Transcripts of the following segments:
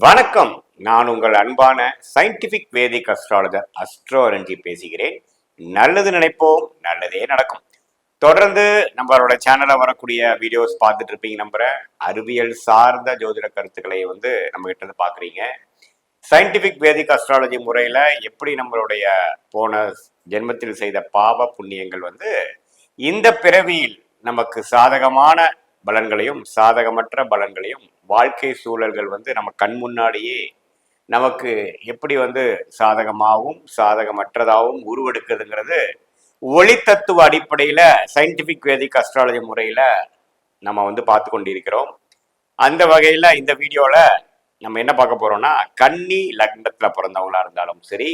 வணக்கம். நான் உங்கள் அன்பான சயின்டிபிக் வேதிக் அஸ்ட்ராலஜர் அஸ்ட்ரோரஞ்சி பேசுகிறேன். நல்லது நினைப்போம், நல்லதே நடக்கும். தொடர்ந்து நம்மளோட சேனல்ல வரக்கூடிய வீடியோஸ் பார்த்துட்டு இருப்பீங்க நம்புறேன். அறிவியல் சார்ந்த ஜோதிட கருத்துக்களை நம்ம கிட்ட இருந்து பாக்குறீங்க. சயின்டிபிக் வேதிக் அஸ்ட்ராலஜி முறையில எப்படி நம்மளுடைய போன ஜென்மத்தில் செய்த பாவ புண்ணியங்கள் இந்த பிறவியில் நமக்கு சாதகமான பலன்களையும் சாதகமற்ற பலன்களையும் வாழ்க்கை சூழல்கள் நம்ம கண் முன்னாடியே நமக்கு எப்படி சாதகமாகவும் சாதகமற்றதாகவும் உருவெடுக்குதுங்கிறது ஒளி தத்துவ அடிப்படையில சயின்டிபிக் வேதிக் அஸ்ட்ராலஜி முறையில நம்ம பார்த்து கொண்டிருக்கிறோம். அந்த வகையில இந்த வீடியோல நம்ம என்ன பார்க்க போறோம்னா, கன்னி லக்னத்துல பிறந்தவங்களா இருந்தாலும் சரி,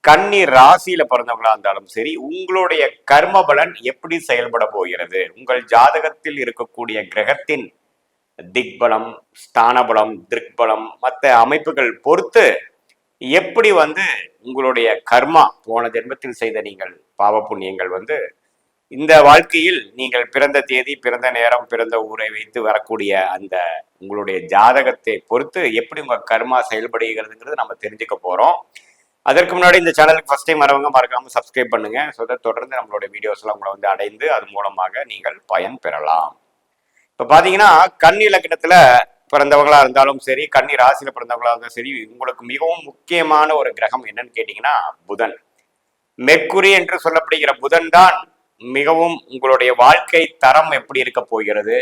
கன்னி ராசியில பிறந்தவங்களா இருந்தாலும் சரி, உங்களுடைய கர்ம பலன் எப்படி செயல்பட போகிறது, உங்கள் ஜாதகத்தில் இருக்கக்கூடிய கிரகத்தின் திக்பலம், ஸ்தானபலம், திருக்பலம், மற்ற அமைப்புகள் பொறுத்து எப்படி உங்களுடைய கர்மா போன ஜென்மத்தில் செய்த நீங்கள் பாவ புண்ணியங்கள் இந்த வாழ்க்கையில் நீங்கள் பிறந்த தேதி, பிறந்த நேரம், பிறந்த ஊரை வைத்து வரக்கூடிய அந்த உங்களுடைய ஜாதகத்தை பொறுத்து எப்படி உங்க கர்மா செயல்படுகிறதுங்கிறது நம்ம தெரிஞ்சுக்க போறோம். அதற்கு முன்னாடி இந்த சேனலுக்கு ஃபர்ஸ்ட் டைம் வரவங்க மறக்காம சப்ஸ்கிரைப் பண்ணுங்க. ஸோ தொடர்ந்து நம்மளுடைய வீடியோஸ் எல்லாம் உங்களை அடைந்து அது மூலமாக நீங்கள் பயன் பெறலாம். இப்ப பாத்தீங்கன்னா, கன்னி லக்னத்துல பிறந்தவங்களா இருந்தாலும் சரி, கன்னி ராசியில பிறந்தவங்களா இருந்தாலும் சரி, உங்களுக்கு மிகவும் முக்கியமான ஒரு கிரகம் என்னன்னு கேட்டீங்கன்னா புதன். மெர்க்குரி என்று சொல்லப்படுகிற புதன் தான் மிகவும் உங்களுடைய வாழ்க்கை தரம் எப்படி இருக்க போகிறது,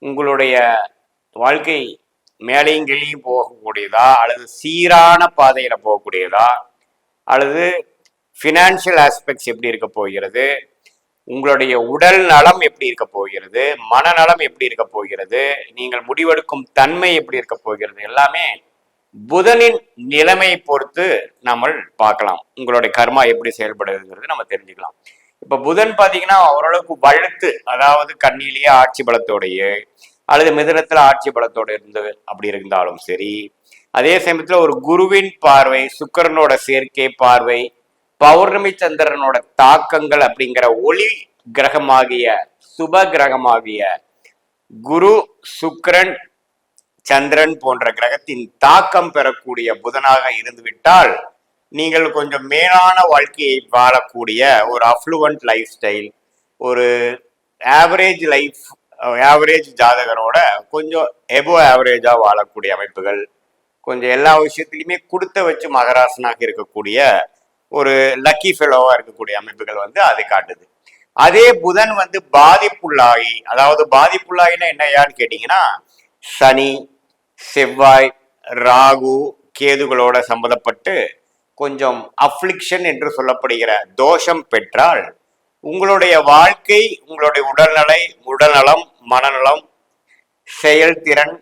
உங்களுடைய வாழ்க்கை மேலையும் கீழையும் போகக்கூடியதா, அல்லது சீரான பாதையில போகக்கூடியதா, அல்லது ஃபினான்ஷியல் ஆஸ்பெக்ட்ஸ் எப்படி இருக்க போகிறது, உங்களுடைய உடல் நலம் எப்படி இருக்க போகிறது, மனநலம் எப்படி இருக்க போகிறது, நீங்கள் முடிவெடுக்கும் தன்மை எப்படி இருக்க போகிறது, எல்லாமே புதனின் நிலைமையை பொறுத்து நம்ம பார்க்கலாம். உங்களுடைய கர்மா எப்படி செயல்படுதுங்கிறது நம்ம தெரிஞ்சுக்கலாம். இப்ப புதன் பாத்தீங்கன்னா ஓரளவுக்கு வழுத்து, அதாவது கண்ணிலேயே ஆட்சி பலத்தோடையே அல்லது மிதனத்துல ஆட்சி பலத்தோட அப்படி இருந்தாலும் சரி, அதே சமயத்துல ஒரு குருவின் பார்வை, சுக்கரனோட சேர்க்கை பார்வை, பௌர்ணமி சந்திரனோட தாக்கங்கள் அப்படிங்கிற ஒளி கிரகமாகிய சுப கிரகமாகிய குரு, சுக்கரன், சந்திரன் போன்ற கிரகத்தின் தாக்கம் பெறக்கூடிய புதனாக இருந்துவிட்டால் நீங்கள் கொஞ்சம் மேலான வாழ்க்கையை வாழக்கூடிய ஒரு அஃப்ளூவன்ட் லைஃப் ஸ்டைல், ஒரு ஆவரேஜ் லைஃப், ஆவரேஜ் ஜாதகரோட கொஞ்சம் எபோ ஆவரேஜா வாழக்கூடிய அமைப்புகள், கொஞ்சம் எல்லா விஷயத்திலுமே கொடுத்த வச்சு மகராசனாக இருக்கக்கூடிய ஒரு லக்கி ஃபெலோவா இருக்கக்கூடிய அமைப்புகள் அது காட்டுது. அதே புதன் பாதிப்புள்ளாகி, அதாவது பாதிப்புள்ளாகினா என்னையான்னு கேட்டீங்கன்னா, சனி, செவ்வாய், ராகு, கேதுகளோட சம்மந்தப்பட்டு கொஞ்சம் அஃப்ளிக்ஷன் என்று சொல்லப்படுகிற தோஷம் பெற்றால் உங்களுடைய வாழ்க்கை, உங்களுடைய உடல்நலம், மனநலம், செயல்திறன்,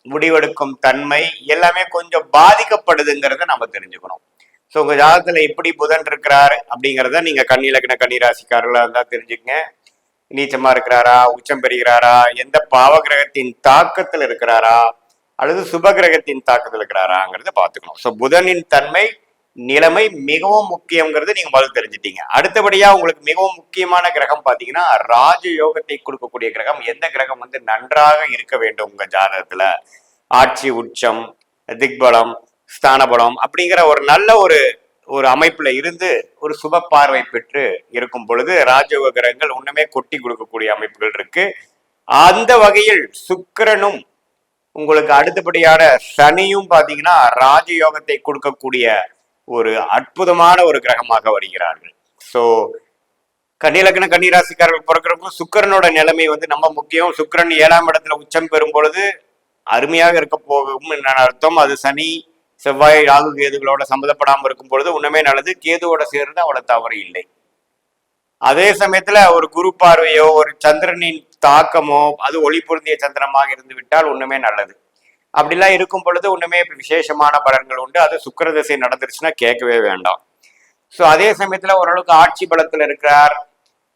முடிவெடுக்கும் தன்மை எல்லாமே கொஞ்சம் பாதிக்கப்படுதுங்கிறத நம்ம தெரிஞ்சுக்கணும். ஸோ உங்க ஜாதகத்துல எப்படி புதன் இருக்கிறாரு அப்படிங்கிறத நீங்க கன்னி லக்ன கன்னி ராசிக்காரர்களா இருந்தா தெரிஞ்சுக்கங்க. நீச்சமா இருக்கிறாரா, உச்சம் பெறுகிறாரா, எந்த பாவ கிரகத்தின் தாக்கத்தில் இருக்கிறாரா, அல்லது சுப கிரகத்தின் தாக்கத்தில் இருக்கிறாராங்கிறத பார்த்துக்கணும். ஸோ புதனின் தன்மை, நிலைமை மிகவும் முக்கியங்கிறது நீங்க முதல்ல தெரிஞ்சுட்டீங்க. அடுத்தபடியா உங்களுக்கு மிகவும் முக்கியமான கிரகம் பாத்தீங்கன்னா ராஜ யோகத்தை கொடுக்கக்கூடிய கிரகம். எந்த கிரகம் நன்றாக இருக்க வேண்டும் உங்க ஜாதகத்துல, ஆட்சி, உச்சம், திக்பலம், ஸ்தானபலம் அப்படிங்கிற ஒரு நல்ல ஒரு அமைப்புல இருந்து ஒரு சுப பார்வை பெற்று இருக்கும் பொழுது ராஜயோக கிரகங்கள் ஒண்ணுமே கொட்டி கொடுக்கக்கூடிய அமைப்புகள் இருக்கு. அந்த வகையில் சுக்கிரனும் உங்களுக்கு அடுத்தபடியான சனியும் பாத்தீங்கன்னா ராஜயோகத்தை கொடுக்கக்கூடிய ஒரு அற்புதமான ஒரு கிரகமாக வருகிறார்கள். ஸோ கன்னிலக்கண கன்னிராசிக்காரர்கள் பிறக்கிறப்போ சுக்கரனோட நிலைமை நம்ம முக்கியம். சுக்கரன் 7ஆம் இடத்துல உச்சம் பெறும் பொழுது அருமையாக இருக்க போகும் அர்த்தம். அது சனி, செவ்வாய், ராகு, கேதுகளோட சம்மந்தப்படாமல் இருக்கும் பொழுது உண்மையே நல்லது. கேதுவோட சேர்ந்து அவ்வளவு தவறு இல்லை. அதே சமயத்துல ஒரு குரு பார்வையோ ஒரு சந்திரனின் தாக்கமோ அது ஒளி பொருந்திய சந்திரமாக இருந்து விட்டால் ஒண்ணுமே நல்லது. அப்படிலாம் இருக்கும் பொழுது ஒண்ணுமே விசேஷமான பலன்கள் உண்டு. அது சுக்கிர திசை நடந்துருச்சுன்னா கேட்கவே வேண்டாம். ஸோ அதே சமயத்துல ஓரளவுக்கு ஆட்சி பலத்துல இருக்கிறார்,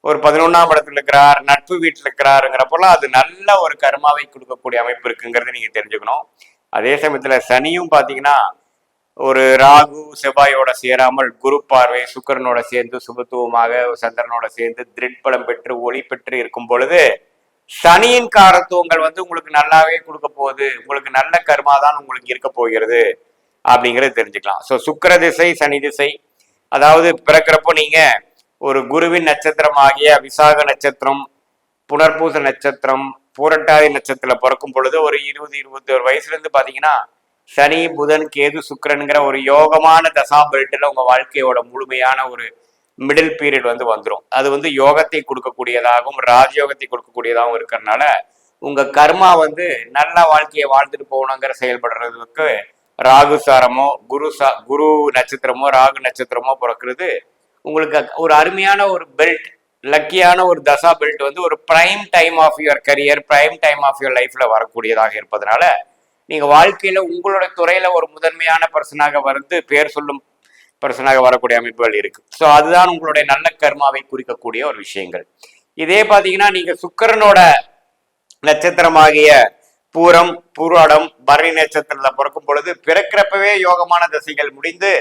ஒரு 11ஆம் இடத்துல இருக்கிறார், நட்பு வீட்டில் இருக்கிறாருங்கிறப்போலாம் அது நல்ல ஒரு கர்மாவை கொடுக்கக்கூடிய அமைப்பு இருக்குங்கிறத நீங்க தெரிஞ்சுக்கணும். அதே சமயத்துல சனியும் பாத்தீங்கன்னா ஒரு ராகு செவ்வாயோட சேராமல் குரு பார்வை சுக்கரனோட சேர்ந்து சுபத்துவமாக சந்திரனோட சேர்ந்து திருட்பலம் பெற்று ஒளி பெற்று இருக்கும் பொழுது சனியின் காரத்துவங்கள் வந்து உங்களுக்கு நல்லாவே கொடுக்க போகுது, உங்களுக்கு நல்ல கர்மா தான் உங்களுக்கு இருக்க போகிறது அப்படிங்கிறது தெரிஞ்சுக்கலாம். ஸோ சுக்கிர திசை சனி திசை, அதாவது பிறக்கிறப்போ நீங்க ஒரு குருவின் நட்சத்திரம் ஆகிய விசாக நட்சத்திரம், புனர்பூச நட்சத்திரம், பூரட்டாதி நட்சத்திரத்துல பிறக்கும் பொழுது ஒரு 20-21 வயசுல இருந்து பாத்தீங்கன்னா சனி புதன் கேது சுக்கிரன்கிற ஒரு யோகமான தசா பெல்ட்ல உங்க வாழ்க்கையோட முழுமையான ஒரு மிடில் பீரியட் வந்து வந்துடும். அது வந்து யோகத்தை கொடுக்கக்கூடியதாகவும் ராஜயோகத்தை கொடுக்கக்கூடியதாகவும் இருக்கிறதுனால உங்க கர்மா வந்து நல்ல வாழ்க்கையை வாழ்ந்துட்டு போகணுங்கிற செயல்படுறதுக்கு ராகு சாரமோ குரு நட்சத்திரமோ ராகு நட்சத்திரமோ பிறக்கிறது உங்களுக்கு ஒரு அருமையான ஒரு பெல்ட், லக்கியான ஒரு தசா பெல்ட் வந்து ஒரு prime time of your career, prime time of your லைஃப்ல வரக்கூடியதாக இருப்பதனால நீங்க வாழ்க்கையில உங்களோட துறையில ஒரு முதன்மையான பர்சனாக வந்து பேர் சொல்லும் பர்சனாக வரக்கூடிய அமைப்புகள் இருக்கு. ஸோ அதுதான் உங்களுடைய நல்ல கர்மாவை குறிக்கக்கூடிய ஒரு விஷயங்கள். இதே பாத்தீங்கன்னா நீங்க சுக்கிரனோட நட்சத்திரமாகிய பூரம் பூராடம் பரணி நட்சத்திரத்துல பிறக்கும் பொழுது பிறக்கிறப்பவே யோகமான திசைகள் முடிந்து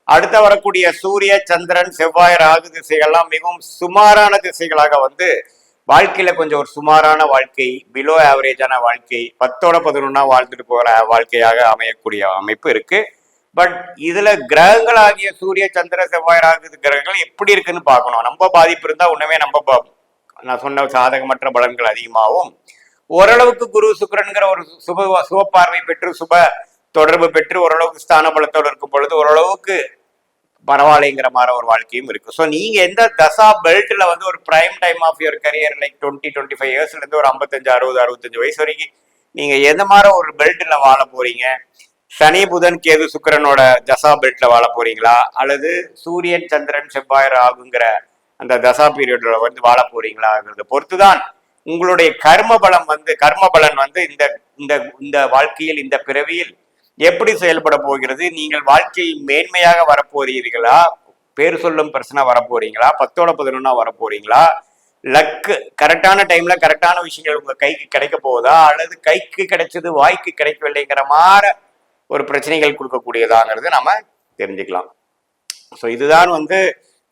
அடுத்த வரக்கூடிய சூரிய சந்திரன் செவ்வாய் ராகு திசைகள்லாம் மிகவும் சுமாரான திசைகளாக வந்து வாழ்க்கையில கொஞ்சம் ஒரு சுமாரான வாழ்க்கை, பிலோ ஆவரேஜான வாழ்க்கை, 10-11 வாழ்ந்துட்டு போகிற வாழ்க்கையாக அமையக்கூடிய அமைப்பு இருக்கு. பட் இதுல கிரகங்கள் ஆகிய சூரிய சந்திர செவ்வாய் ராகு கிரகங்கள் எப்படி இருக்குன்னு பார்க்கணும். நம்ம பாதிப்பு இருந்தா ஒண்ணுமே நம்ம நான் சொன்ன சாதகமற்ற பலன்கள் அதிகமாகவும், ஓரளவுக்கு குரு சுக்கிரன்கிற ஒரு சுப பார்வை பெற்று சுப தொடர்பு பெற்று ஓரளவுக்கு ஸ்தான பலத்தோடு இருக்கும் பொழுது ஓரளவுக்கு பரவாயில்லைங்கிற மாதிரி ஒரு வாழ்க்கையும் இருக்கு. ஸோ நீங்க எந்த தசா பெல்ட்ல வந்து ஒரு prime time of your career like 20-25 இயர்ஸ்ல இருந்து ஒரு 55-60-65 வயசு வரைக்கும் நீங்க எந்த மாதிரி ஒரு பெல்ட்ல வாழ போறீங்க? சனி புதன் கேது சுக்கிரனோட தசா பெல்ட்ல வாழ போறீங்களா, அல்லது சூரியன் சந்திரன் செவ்வாய் ராகுங்கிற அந்த தசா பீரியட்ல வந்து வாழ போறீங்களாங்கிறத பொறுத்துதான் உங்களுடைய கர்ம பலன் வந்து இந்த இந்த இந்த வாழ்க்கையில் இந்த பிறவியில் எப்படி செயல்பட போகிறது, நீங்கள் வாழ்க்கையில் மேன்மையாக வரப்போறீர்களா, பேர் சொல்லும் பர்சனா வரப்போறீங்களா, 10-11 வரப்போறீங்களா, லக்கு கரெக்டான டைம்ல கரெக்டான விஷயங்கள் உங்க கைக்கு கிடைக்க போகுதா, அல்லது கைக்கு கிடைச்சது வாய்க்கு கிடைக்கவில்லைங்கிற மாதிரி ஒரு பிரச்சனைகள் கொடுக்கக்கூடியதாங்கிறது நம்ம தெரிஞ்சுக்கலாம். ஸோ இதுதான் வந்து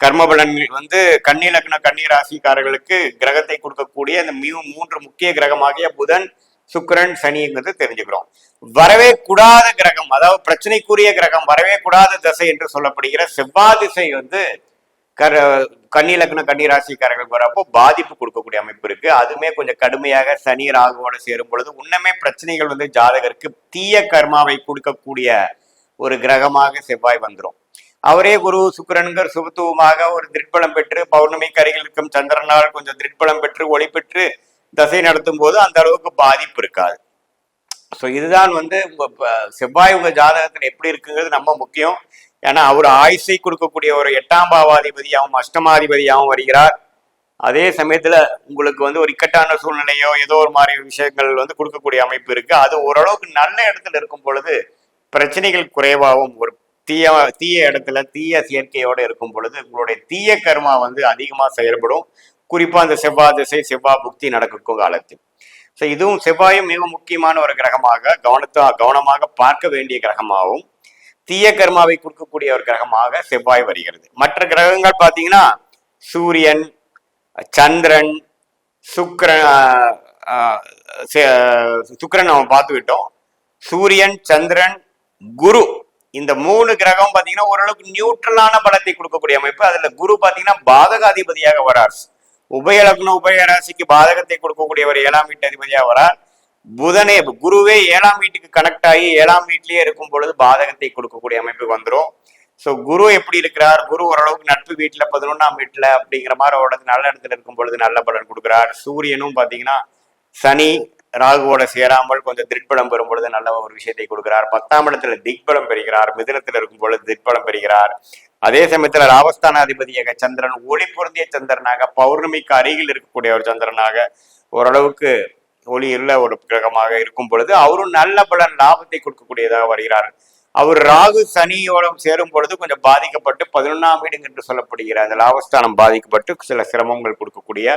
கர்மபலன் வந்து கன்னி லக்ன கன்னி ராசிக்காரர்களுக்கு கிரகத்தை கொடுக்கக்கூடிய அந்த 3 முக்கிய கிரகமாகிய புதன் சுக்கிரன் சனிங்கிறது தெரிஞ்சுக்கிறோம். வரவே கூடாத கிரகம், அதாவது பிரச்சனைக்குரிய கிரகம், வரவே கூடாத திசை என்று சொல்லப்படுகிற செவ்வாய் திசை வந்து கன்னி லக்ன கன்னி ராசிக்காரர்களுக்கு வரப்போ பாதிப்பு கொடுக்கக்கூடிய அமைப்பு இருக்கு. அதுமே கொஞ்சம் கடுமையாக சனி ராகுவோட சேரும் பொழுது உன்னமே பிரச்சனைகள் வந்து ஜாதகருக்கு தீய கர்மாவை கொடுக்கக்கூடிய ஒரு கிரகமாக செவ்வாய் வந்துடும். அவரே குரு சுக்கிரன்கர் சுபத்துவமாக ஒரு திருப்பலம் பெற்று பௌர்ணமிக்கு அருகில் இருக்கும் சந்திரனால் கொஞ்சம் திருப்பலம் பெற்று ஒளி பெற்று தசை நடத்தும் போது அந்த அளவுக்கு பாதிப்பு இருக்காது. ஸோ இதுதான் வந்து உங்க செவ்வாய் உங்க ஜாதகத்தில் எப்படி இருக்குங்கிறது ரொம்ப முக்கியம். ஏன்னா அவர் ஆயுசை கொடுக்கக்கூடிய ஒரு 8ஆம் பாவாதிபதியாகவும் அஷ்டமாதிபதியாகவும் வருகிறார். அதே சமயத்துல உங்களுக்கு வந்து ஒரு இக்கட்டான சூழ்நிலையோ ஏதோ ஒரு மாதிரி விஷயங்கள் வந்து கொடுக்கக்கூடிய அமைப்பு இருக்கு. அது ஓரளவுக்கு நல்ல இடத்துல இருக்கும் பொழுது பிரச்சனைகள் குறைவாகவும், ஒரு தீய இடத்துல தீய செயற்கையோட இருக்கும் பொழுது உங்களுடைய தீய கர்மா வந்து அதிகமா செயல்படும். குறிப்பா அந்த செவ்வாய் திசை செவ்வாய் புக்தி நடக்கும் காலத்தில். ஸோ இதுவும் செவ்வாயும் மிக முக்கியமான ஒரு கிரகமாக கவனமாக பார்க்க வேண்டிய கிரகமாகவும் தீய கர்மாவை கொடுக்கக்கூடிய ஒரு கிரகமாக செவ்வாய் வருகிறது. மற்ற கிரகங்கள் பார்த்தீங்கன்னா சூரியன் சந்திரன் சுக்கிரன் நம்ம பார்த்துக்கிட்டோம். சூரியன் சந்திரன் குரு இந்த 3 கிரகம் பார்த்தீங்கன்னா ஓரளவுக்கு நியூட்ரலான பலத்தை கொடுக்கக்கூடிய அமைப்பு. அதுல குரு பார்த்தீங்கன்னா பாதகாதிபதியாக வரார். உபயலக்னம் உபயராசிக்கு பாதகத்தை கொடுக்கக்கூடியவர் 7ஆம் வீட்டு அதிபதியாக வரார். புதனே குருவே 7ஆம் வீட்டுக்கு கனெக்ட் ஆகி 7ஆம் வீட்லயே இருக்கும் பொழுது பாதகத்தை கொடுக்கக்கூடிய அமைப்பு வந்துடும். ஸோ குரு எப்படி இருக்கிறார்? குரு ஓரளவுக்கு நட்பு வீட்டுல 11ஆம் வீட்டுல அப்படிங்கிற மாதிரி ஓட நல்ல இடத்துல இருக்கும் பொழுது நல்ல பலன் கொடுக்குறார். சூரியனும் பாத்தீங்கன்னா சனி ராகுவோட சேராமல் கொஞ்சம் திக்பலம் பெறும் பொழுது நல்ல ஒரு விஷயத்தை கொடுக்கிறார். 10ஆம் இடத்துல திக்பலம் பெறுகிறார். மிதுனத்தில் இருக்கும் பொழுது திக்பலம் பெறுகிறார். அதே சமயத்துல லாபஸ்தான அதிபதியாக சந்திரன் ஒளி பொருந்திய சந்திரனாக பௌர்ணமிக்கு அருகில் இருக்கக்கூடிய ஒரு சந்திரனாக ஓரளவுக்கு ஒளி இல்ல ஒரு கிரகமாக இருக்கும் பொழுது அவரும் நல்ல பலன் லாபத்தை கொடுக்கக்கூடியதாக வருகிறார். அவர் ராகு சனியோட சேரும் பொழுது கொஞ்சம் பாதிக்கப்பட்டு 11ஆம் வீடு என்று சொல்லப்படுகிற அந்த லாபஸ்தானம் பாதிக்கப்பட்டு சில சிரமங்கள் கொடுக்கக்கூடிய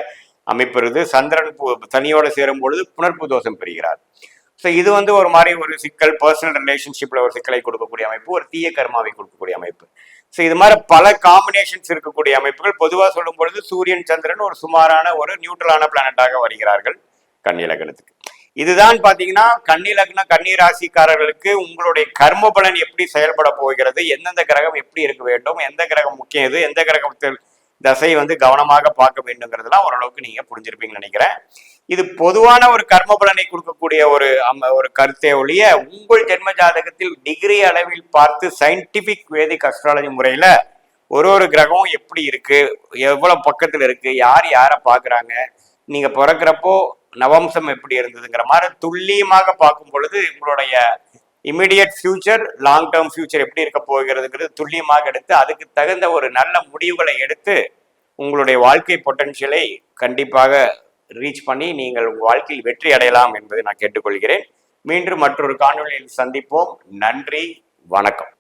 அமைப்பு இருக்குது. சந்திரன் சனியோட சேரும் பொழுது புனர்ப்பு தோஷம் பெறுகிறார். ஸோ இது வந்து ஒரு மாதிரி ஒரு சிக்கல், பர்சனல் ரிலேஷன்ஷிப்ல ஒரு சிக்கலை கொடுக்கக்கூடிய அமைப்பு, ஒரு தீய கர்மாவை கொடுக்கக்கூடிய அமைப்பு. ஸோ இது மாதிரி பல காம்பினேஷன்ஸ் இருக்கக்கூடிய அமைப்புகள். பொதுவாக சொல்லும் பொழுது சூரியன் சந்திரன் ஒரு சுமாரான ஒரு நியூட்ரலான பிளானட்டாக வருகிறார்கள் கன்னி லக்னத்துக்கு. இதுதான் பாத்தீங்கன்னா கன்னி லக்ன கன்னி ராசிக்காரர்களுக்கு உங்களுடைய கர்ம பலன் எப்படி செயல்பட போகிறது, எந்தெந்த கிரகம் எப்படி இருக்க வேண்டும், எந்த கிரகம் முக்கியம், எது எந்த கிரகத்தில் தசை கவனமாக பார்க்க வேண்டுங்கிறதுலாம் ஓரளவுக்கு நீங்க புரிஞ்சிருப்பீங்கன்னு நினைக்கிறேன். இது பொதுவான ஒரு கர்ம பலனை கொடுக்கக்கூடிய ஒரு கருத்தை ஒழிய உங்கள் ஜென்ம ஜாதகத்தில் டிகிரி அளவில் பார்த்து சயின்டிபிக் வேதிக் அஸ்ட்ராலஜி முறையில ஒரு கிரகம் எப்படி இருக்கு, எவ்வளவு பக்கத்துல இருக்கு, யார் யாரை பாக்குறாங்க, நீங்க பிறக்கிறப்போ நவம்சம் எப்படி இருந்ததுங்கிற மாதிரி துல்லியமாக பார்க்கும் பொழுது உங்களுடைய immediate future, long term future எப்படி இருக்க போகிறதுங்கிறது துல்லியமாக எடுத்து அதுக்கு தகுந்த ஒரு நல்ல முடிவுகளை எடுத்து உங்களுடைய வாழ்க்கை பொட்டன்ஷியலை கண்டிப்பாக ரீச் பண்ணி நீங்கள் உங்கள் வாழ்க்கையில் வெற்றி அடையலாம் என்பதை நான் கேட்டுக்கொள்கிறேன். மீண்டும் மற்றொரு காணொலியில் சந்திப்போம். நன்றி, வணக்கம்.